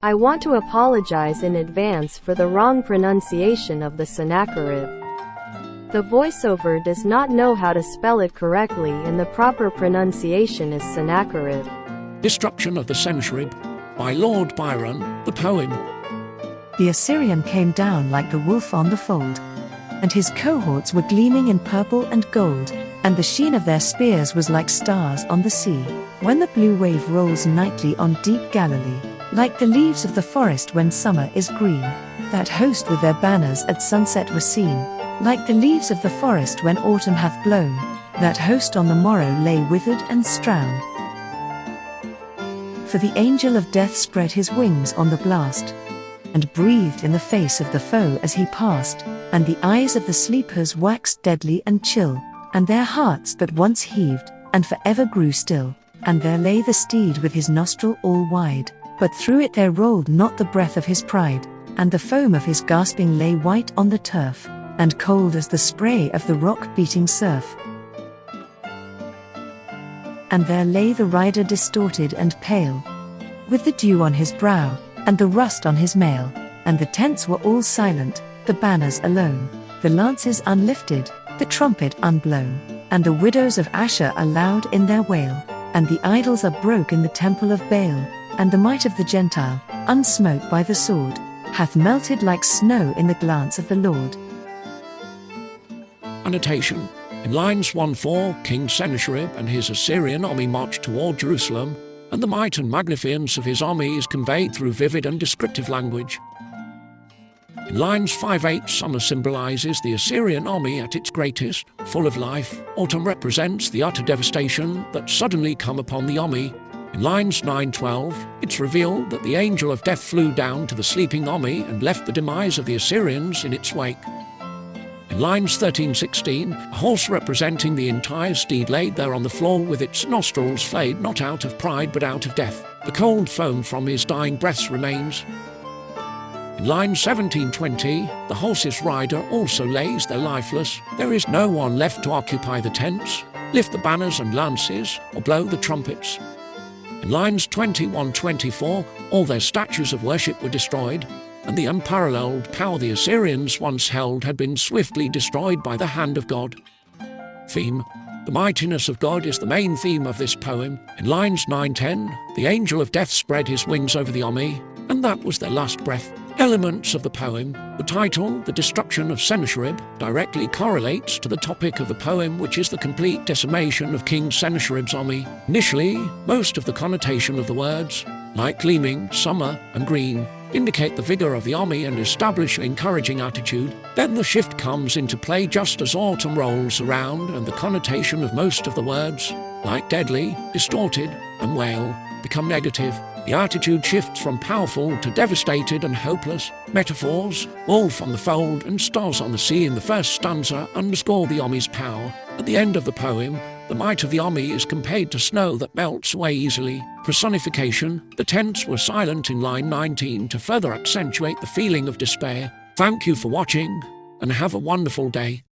I want to apologize in advance for the wrong pronunciation of the Sennacherib. The voiceover does not know how to spell it correctly, and the proper pronunciation is Sennacherib. Destruction of the Sennacherib by Lord Byron, the poem. The Assyrian came down like the wolf on the fold, and his cohorts were gleaming in purple and gold, and the sheen of their spears was like stars on the sea, when the blue wave rolls nightly on deep Galilee, like the leaves of the forest when summer is green. That host with their banners at sunset were seen, like the leaves of the forest when autumn hath blown. That host on the morrow lay withered and strown. For the angel of death spread his wings on the blast, and breathed in the face of the foe as he passed, and the eyes of the sleepers waxed deadly and chill, and their hearts that once heaved, and forever grew still. And there lay the steed with his nostril all wide, but through it there rolled not the breath of his pride, and the foam of his gasping lay white on the turf, and cold as the spray of the rock-beating surf. And there lay the rider distorted and pale, with the dew on his brow, and the rust on his mail, and the tents were all silent, the banners alone, the lances unlifted, the trumpet unblown, and the widows of Asher are loud in their wail, and the idols are broke in the temple of Baal, and the might of the Gentile, unsmote by the sword, hath melted like snow in the glance of the Lord. Annotation. In lines 1-4, King Sennacherib and his Assyrian army marched toward Jerusalem, and the might and magnificence of his army is conveyed through vivid and descriptive language. In lines 5-8, summer symbolizes the Assyrian army at its greatest, full of life. Autumn represents the utter devastation that suddenly come upon the army. In lines 9-12, it's revealed that the angel of death flew down to the sleeping army and left the demise of the Assyrians in its wake. In lines 13-16, a horse representing the entire steed laid there on the floor with its nostrils flayed not out of pride but out of death. The cold foam from his dying breaths remains. In line 17-20, the horse's rider also lays there lifeless. There is no one left to occupy the tents, lift the banners and lances, or blow the trumpets. In lines 21-24, all their statues of worship were destroyed, and the unparalleled power the Assyrians once held had been swiftly destroyed by the hand of God. Theme. The mightiness of God is the main theme of this poem. In lines 9-10, the angel of death spread his wings over the army, and that was their last breath. Elements of the poem. The title, The Destruction of Sennacherib, directly correlates to the topic of the poem, which is the complete decimation of King Sennacherib's army. Initially, most of the connotation of the words, like gleaming, summer, and green, indicate the vigor of the army and establish an encouraging attitude. Then the shift comes into play just as autumn rolls around, and the connotation of most of the words, like deadly, distorted, and wail, become negative. The attitude shifts from powerful to devastated and hopeless. Metaphors, wolf on the fold and stars on the sea in the first stanza underscore the army's power. At the end of the poem, the might of the army is compared to snow that melts away easily. Personification, the tents were silent in line 19 to further accentuate the feeling of despair. Thank you for watching, and have a wonderful day.